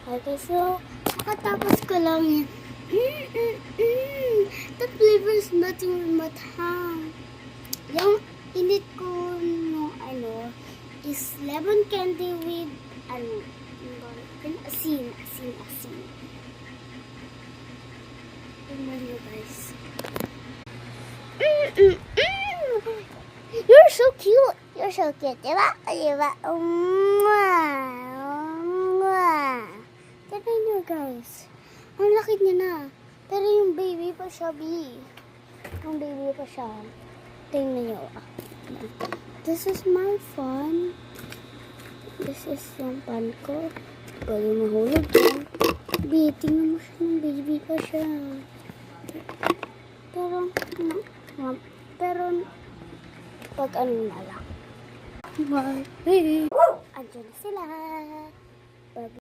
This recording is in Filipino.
Okay, so, katapos ko lang yan. The flavor is nothing but ham. Yung init ko no is lemon candy with asin. Tingnan nyo guys. You're so cute. Diba? Tingnan nyo guys. Ang laki niya na. Pero yung baby pa siya, Yung baby pa siya. Tingnan nyo. This is my fun. This is yung fun ko. Pwede mahulog yan. Tingnan mo siya ng baby pa siya. Pero, pag ano na lang. Bye. Andiyan na sila. Bye.